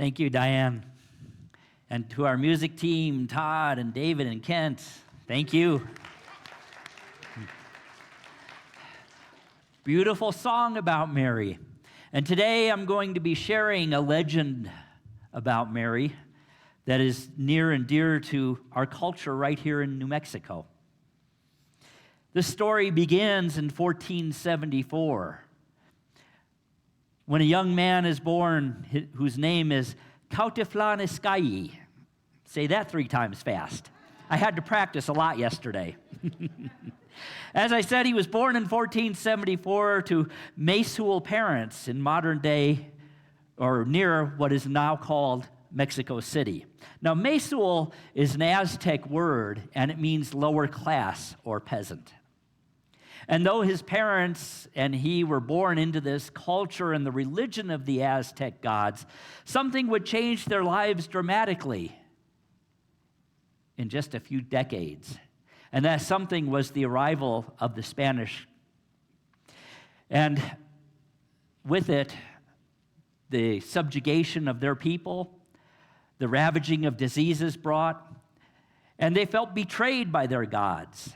Thank you, Diane. And to our music team, Todd and David and Kent, thank you. Beautiful song about Mary. And today I'm going to be sharing a legend about Mary that is near and dear to our culture right here in New Mexico. The story begins in 1474 when a young man is born whose name is Cuautitlán. Say that 3 times fast. I had to practice a lot yesterday. As I said, he was born in 1474 to Maysul parents in modern day, or near what is now called Mexico City. Now, Maysul is an Aztec word, and it means lower class or peasant. And though his parents and he were born into this culture and the religion of the Aztec gods, something would change their lives dramatically in just a few decades. And that something was the arrival of the Spanish. And with it, the subjugation of their people, the ravaging of diseases brought, and they felt betrayed by their gods.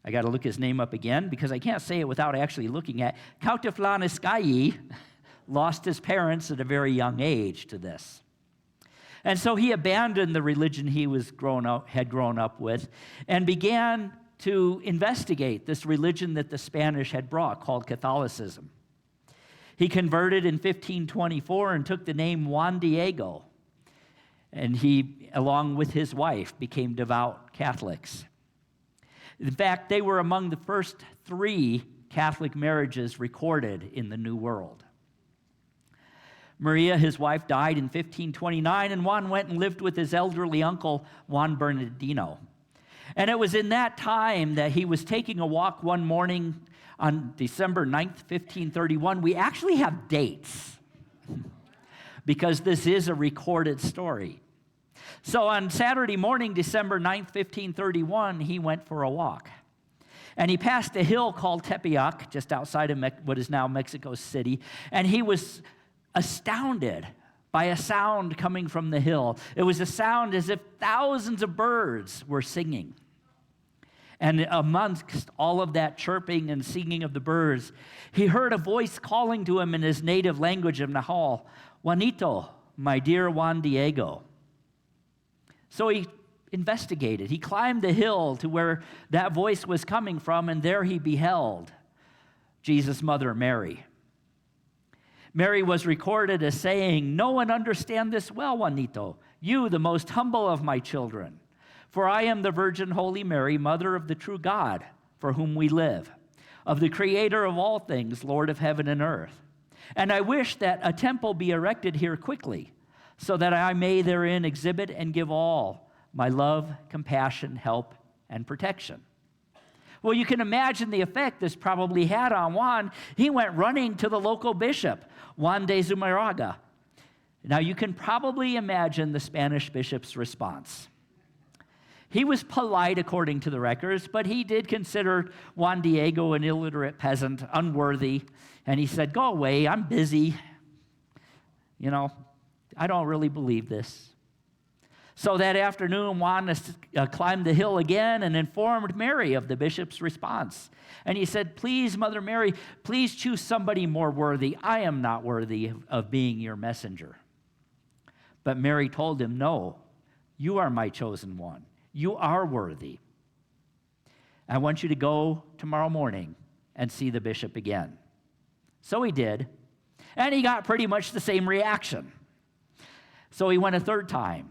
I got to look his name up again because I can't say it without actually looking at Cuautitlán lost his parents at a very young age to this. And so he abandoned the religion he had grown up with and began to investigate this religion that the Spanish had brought called Catholicism. He converted in 1524 and took the name Juan Diego. And he, along with his wife, became devout Catholics. In fact, they were among the first 3 Catholic marriages recorded in the New World. Maria, his wife, died in 1529, and Juan went and lived with his elderly uncle, Juan Bernardino. And it was in that time that he was taking a walk one morning on December 9th, 1531. We actually have dates because this is a recorded story. So on Saturday morning, December 9th, 1531, he went for a walk. And he passed a hill called Tepeyac, just outside of what is now Mexico City, and he was astounded by a sound coming from the hill. It was a sound as if thousands of birds were singing. And amongst all of that chirping and singing of the birds, he heard a voice calling to him in his native language of Nahal, "Juanito, my dear Juan Diego." So he investigated. He climbed the hill to where that voice was coming from, and there he beheld Jesus' mother, Mary. Mary was recorded as saying, "Know and understand this well, Juanito, you, the most humble of my children. For I am the Virgin Holy Mary, Mother of the true God, for whom we live, of the Creator of all things, Lord of heaven and earth. And I wish that a temple be erected here quickly, so that I may therein exhibit and give all my love, compassion, help, and protection." Well, you can imagine the effect this probably had on Juan. He went running to the local bishop, Juan de Zumarraga. Now, you can probably imagine the Spanish bishop's response. He was polite according to the records, but he did consider Juan Diego an illiterate peasant, unworthy, and he said, "Go away, I'm busy. I don't really believe this." So that afternoon, Juan climbed the hill again and informed Mary of the bishop's response. And he said, "Please, Mother Mary, please choose somebody more worthy. I am not worthy of being your messenger." But Mary told him, "No, you are my chosen one. You are worthy. I want you to go tomorrow morning and see the bishop again." So he did, and he got pretty much the same reaction. So he went a 3rd time.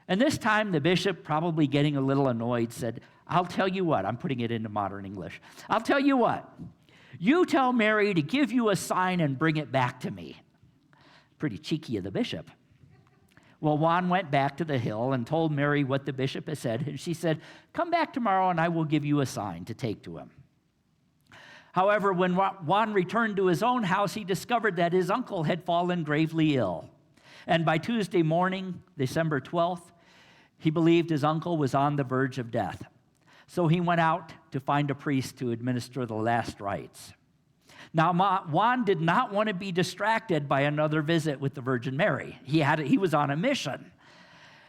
And this time, the bishop, probably getting a little annoyed, said, "I'll tell you what." I'm putting it into modern English. "I'll tell you what. You tell Mary to give you a sign and bring it back to me." Pretty cheeky of the bishop. Well, Juan went back to the hill and told Mary what the bishop had said, and she said, "Come back tomorrow and I will give you a sign to take to him." However, when Juan returned to his own house, he discovered that his uncle had fallen gravely ill. And by Tuesday morning, December 12th, he believed his uncle was on the verge of death. So he went out to find a priest to administer the last rites. Now, Juan did not want to be distracted by another visit with the Virgin Mary. He was on a mission.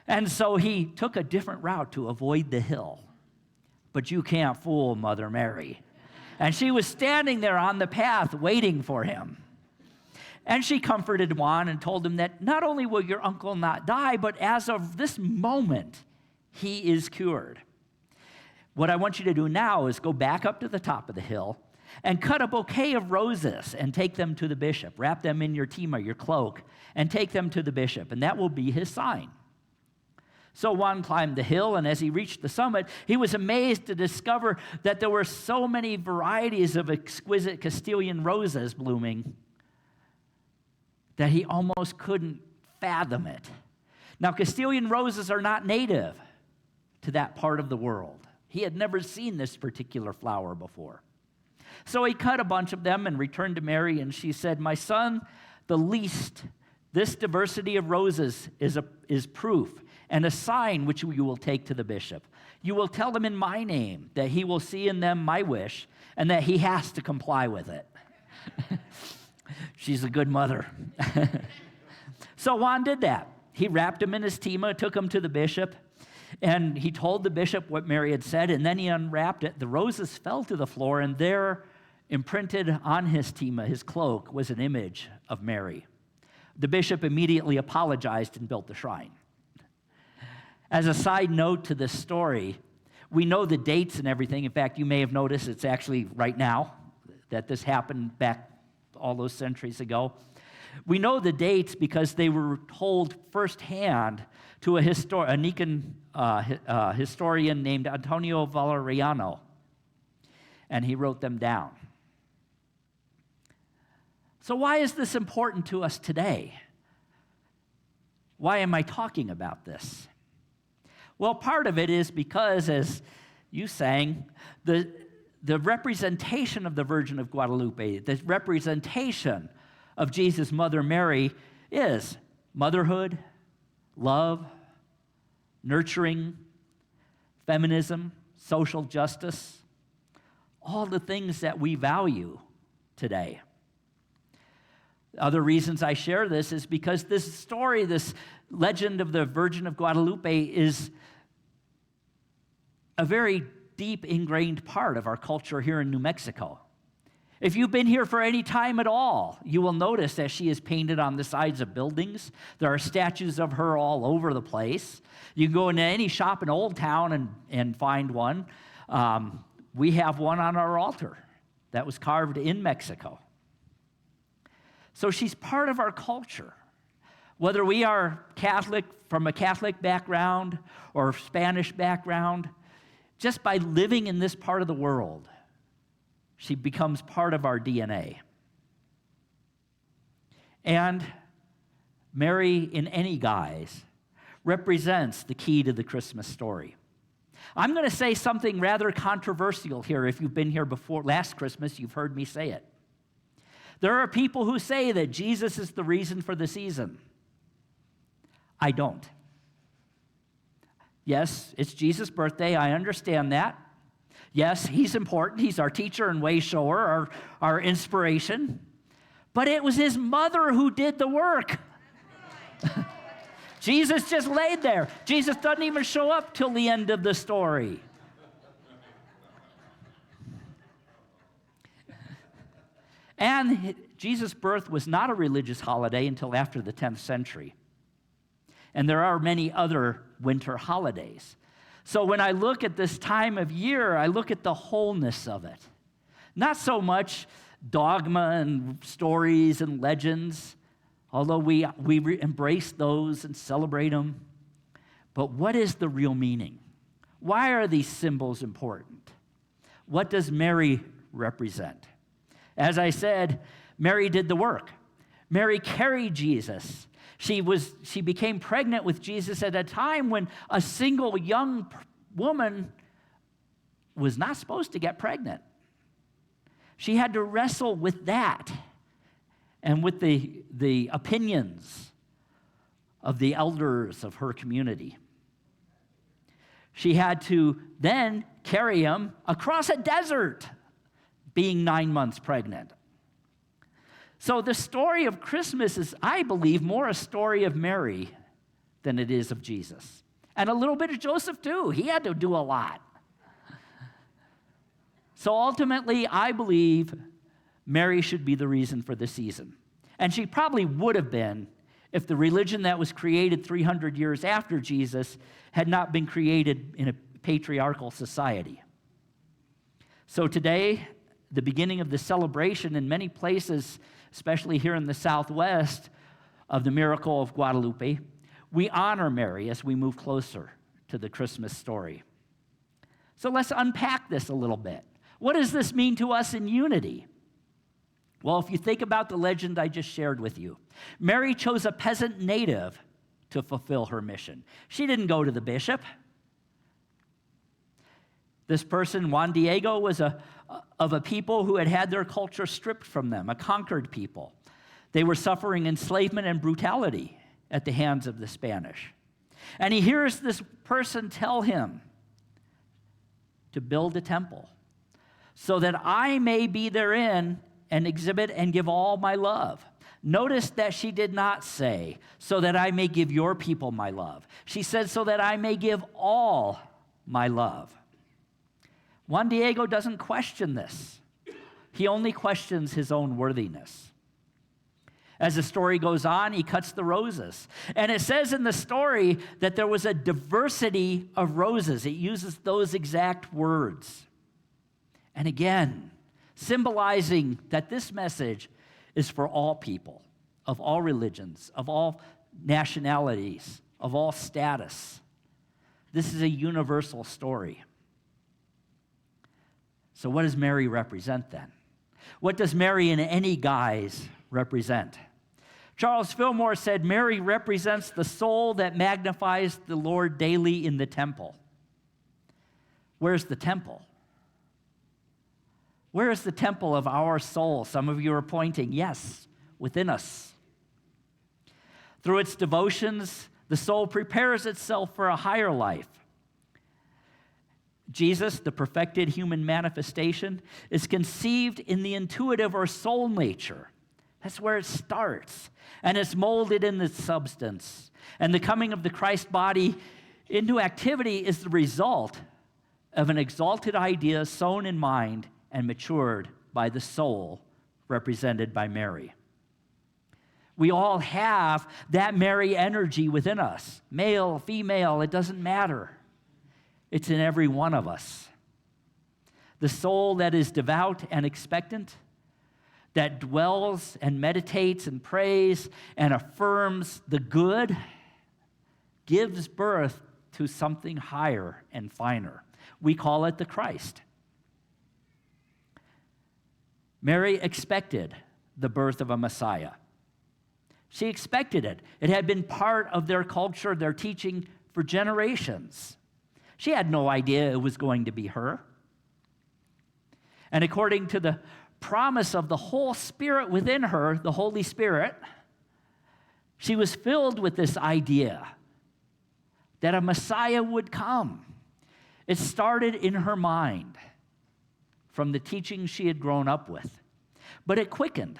And so he took a different route to avoid the hill. But you can't fool Mother Mary. And she was standing there on the path waiting for him. And she comforted Juan and told him that not only will your uncle not die, but as of this moment, he is cured. What I want you to do now is go back up to the top of the hill and cut a bouquet of roses and take them to the bishop. Wrap them in your tima, your cloak, and take them to the bishop, and that will be his sign. So Juan climbed the hill, and as he reached the summit, he was amazed to discover that there were so many varieties of exquisite Castilian roses blooming that he almost couldn't fathom it. Now, Castilian roses are not native to that part of the world. He had never seen this particular flower before. So he cut a bunch of them and returned to Mary, and she said, "My son, the least, this diversity of roses is proof and a sign which you will take to the bishop. You will tell him in my name that he will see in them my wish and that he has to comply with it." She's a good mother. So Juan did that. He wrapped him in his tima, took him to the bishop, and he told the bishop what Mary had said, and then he unwrapped it. The roses fell to the floor, and there, imprinted on his tima, his cloak, was an image of Mary. The bishop immediately apologized and built the shrine. As a side note to this story, we know the dates and everything. In fact, you may have noticed it's actually right now that this happened back all those centuries ago. We know the dates because they were told firsthand to a Nican historian named Antonio Valeriano, and he wrote them down. So why is this important to us today? Why am I talking about this? Well, part of it is because, as you sang, the representation of the Virgin of Guadalupe, the representation of Jesus' Mother Mary is motherhood, love, nurturing, feminism, social justice, all the things that we value today. Other reasons I share this is because this story, this legend of the Virgin of Guadalupe, is a very deep ingrained part of our culture here in New Mexico. If you've been here for any time at all, you will notice that she is painted on the sides of buildings. There are statues of her all over the place. You can go into any shop in Old Town and find one. We have one on our altar that was carved in Mexico. So she's part of our culture. Whether we are Catholic, from a Catholic background or Spanish background, just by living in this part of the world, she becomes part of our DNA. And Mary, in any guise, represents the key to the Christmas story. I'm going to say something rather controversial here. If you've been here before, last Christmas, you've heard me say it. There are people who say that Jesus is the reason for the season. I don't. Yes, it's Jesus' birthday. I understand that. Yes, he's important. He's our teacher and way shower, our inspiration. But it was his mother who did the work. Jesus just laid there. Jesus doesn't even show up till the end of the story. And Jesus' birth was not a religious holiday until after the 10th century. And there are many other winter holidays. So when I look at this time of year, I look at the wholeness of it. Not so much dogma and stories and legends, although we embrace those and celebrate them. But what is the real meaning? Why are these symbols important? What does Mary represent? As I said, Mary did the work. Mary carried Jesus. She became pregnant with Jesus at a time when a single young woman was not supposed to get pregnant. She had to wrestle with that and with the opinions of the elders of her community. She had to then carry him across a desert, being 9 months pregnant. So the story of Christmas is, I believe, more a story of Mary than it is of Jesus. And a little bit of Joseph, too. He had to do a lot. So ultimately, I believe Mary should be the reason for the season. And she probably would have been if the religion that was created 300 years after Jesus had not been created in a patriarchal society. So today, the beginning of the celebration in many places, especially here in the Southwest, of the Miracle of Guadalupe, we honor Mary as we move closer to the Christmas story. So let's unpack this a little bit. What does this mean to us in unity? Well, if you think about the legend I just shared with you, Mary chose a peasant native to fulfill her mission. She didn't go to the bishop. This person, Juan Diego, was of a people who had had their culture stripped from them, a conquered people. They were suffering enslavement and brutality at the hands of the Spanish. And he hears this person tell him to build a temple so that I may be therein and exhibit and give all my love. Notice that she did not say, so that I may give your people my love. She said, so that I may give all my love. Juan Diego doesn't question this. He only questions his own worthiness. As the story goes on, he cuts the roses. And it says in the story that there was a diversity of roses. It uses those exact words. And again, symbolizing that this message is for all people, of all religions, of all nationalities, of all status. This is a universal story. So what does Mary represent then? What does Mary in any guise represent? Charles Fillmore said, Mary represents the soul that magnifies the Lord daily in the temple. Where's the temple? Where is the temple of our soul? Some of you are pointing, yes, within us. Through its devotions, the soul prepares itself for a higher life. Jesus, the perfected human manifestation, is conceived in the intuitive or soul nature. That's where it starts. And it's molded in its substance. And the coming of the Christ body into activity is the result of an exalted idea sown in mind and matured by the soul represented by Mary. We all have that Mary energy within us. Male, female, it doesn't matter. It's in every one of us. The soul that is devout and expectant, that dwells and meditates and prays and affirms the good, gives birth to something higher and finer. We call it the Christ. Mary expected the birth of a Messiah. She expected it. It had been part of their culture, their teaching for generations. She had no idea it was going to be her. And according to the promise of the whole Spirit within her, the Holy Spirit, she was filled with this idea that a Messiah would come. It started in her mind from the teaching she had grown up with. But it quickened.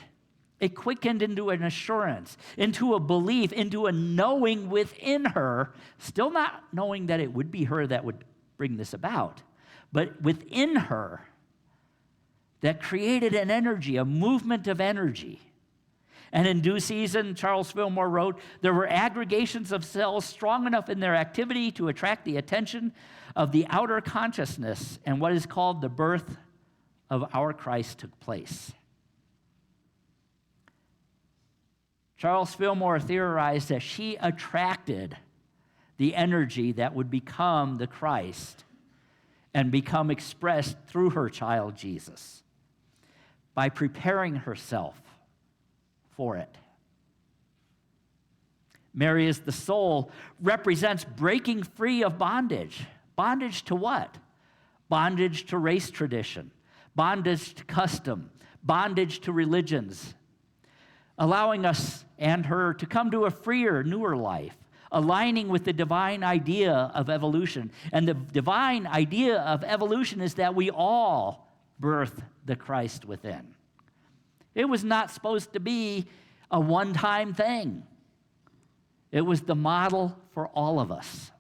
It quickened into an assurance, into a belief, into a knowing within her, still not knowing that it would be her that would bring this about, but within her that created an energy, a movement of energy. And in due season, Charles Fillmore wrote, there were aggregations of cells strong enough in their activity to attract the attention of the outer consciousness, and what is called the birth of our Christ took place. Charles Fillmore theorized that she attracted the energy that would become the Christ and become expressed through her child Jesus by preparing herself for it. Mary as the soul represents breaking free of bondage. Bondage to what? Bondage to race tradition, bondage to custom, bondage to religions, allowing us and her to come to a freer, newer life, aligning with the divine idea of evolution. And the divine idea of evolution is that we all birth the Christ within. It was not supposed to be a one-time thing. It was the model for all of us.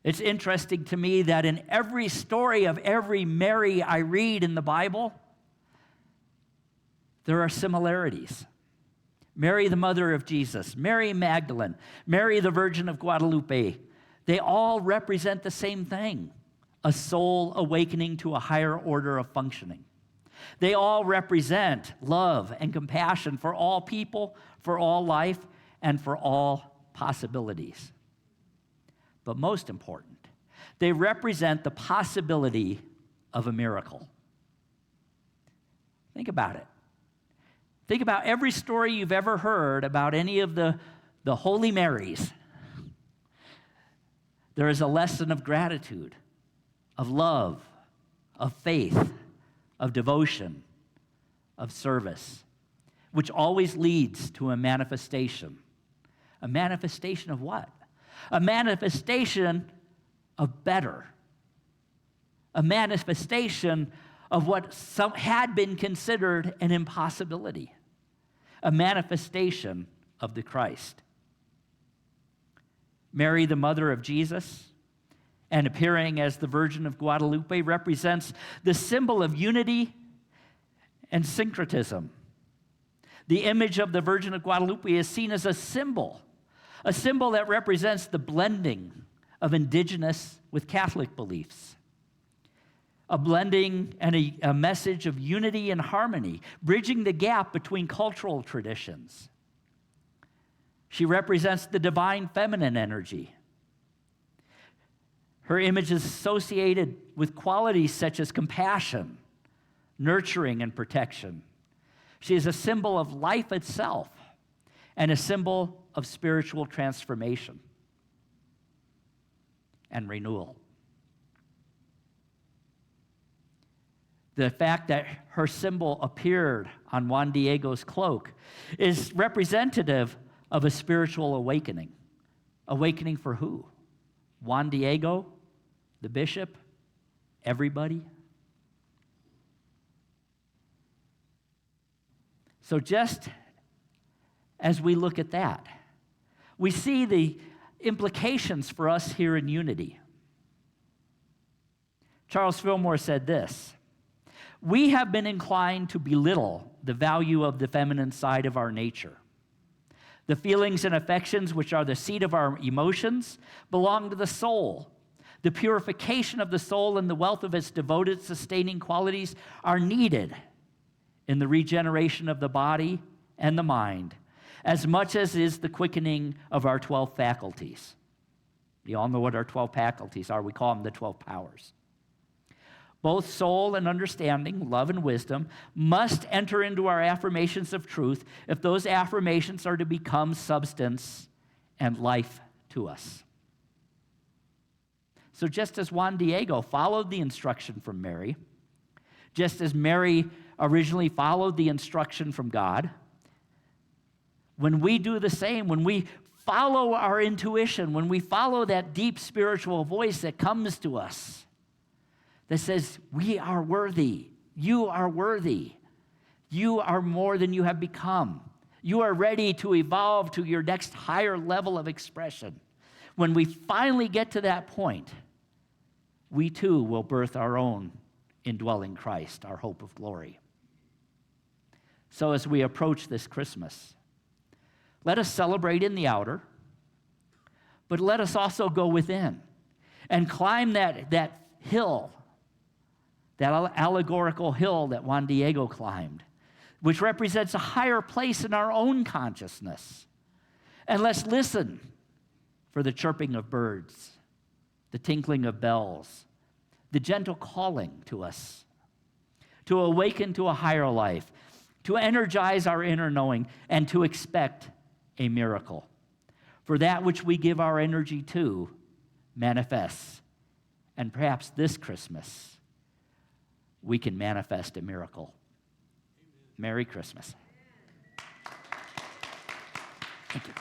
It's interesting to me that in every story of every Mary I read in the Bible, there are similarities. Mary, the mother of Jesus, Mary Magdalene, Mary, the Virgin of Guadalupe, they all represent the same thing, a soul awakening to a higher order of functioning. They all represent love and compassion for all people, for all life, and for all possibilities. But most important, they represent the possibility of a miracle. Think about it. Think about every story you've ever heard about any of the Holy Marys. There is a lesson of gratitude, of love, of faith, of devotion, of service, which always leads to a manifestation. A manifestation of what? A manifestation of better. A manifestation of what had been considered an impossibility. A manifestation of the Christ. Mary, the mother of Jesus, and appearing as the Virgin of Guadalupe, represents the symbol of unity and syncretism. The image of the Virgin of Guadalupe is seen as a symbol that represents the blending of indigenous with Catholic beliefs, a blending and a message of unity and harmony, bridging the gap between cultural traditions. She represents the divine feminine energy. Her image is associated with qualities such as compassion, nurturing, and protection. She is a symbol of life itself and a symbol of spiritual transformation and renewal. The fact that her symbol appeared on Juan Diego's cloak is representative of a spiritual awakening. Awakening for who? Juan Diego, the bishop, everybody? So just as we look at that, we see the implications for us here in Unity. Charles Fillmore said this: "We have been inclined to belittle the value of the feminine side of our nature. The feelings and affections, which are the seat of our emotions, belong to the soul. The purification of the soul and the wealth of its devoted, sustaining qualities are needed in the regeneration of the body and the mind, as much as is the quickening of our 12 faculties." You all know what our 12 faculties are. We call them the 12 powers. Both soul and understanding, love and wisdom, must enter into our affirmations of truth if those affirmations are to become substance and life to us. So just as Juan Diego followed the instruction from Mary, just as Mary originally followed the instruction from God, when we do the same, when we follow our intuition, when we follow that deep spiritual voice that comes to us, that says, we are worthy, you are worthy, you are more than you have become, you are ready to evolve to your next higher level of expression. When we finally get to that point, we too will birth our own indwelling Christ, our hope of glory. So as we approach this Christmas, let us celebrate in the outer, but let us also go within and climb that hill, that allegorical hill that Juan Diego climbed, which represents a higher place in our own consciousness. And let's listen for the chirping of birds, the tinkling of bells, the gentle calling to us, to awaken to a higher life, to energize our inner knowing, and to expect a miracle. For that which we give our energy to manifests. And perhaps this Christmas, we can manifest a miracle. Amen. Merry Christmas. Thank you.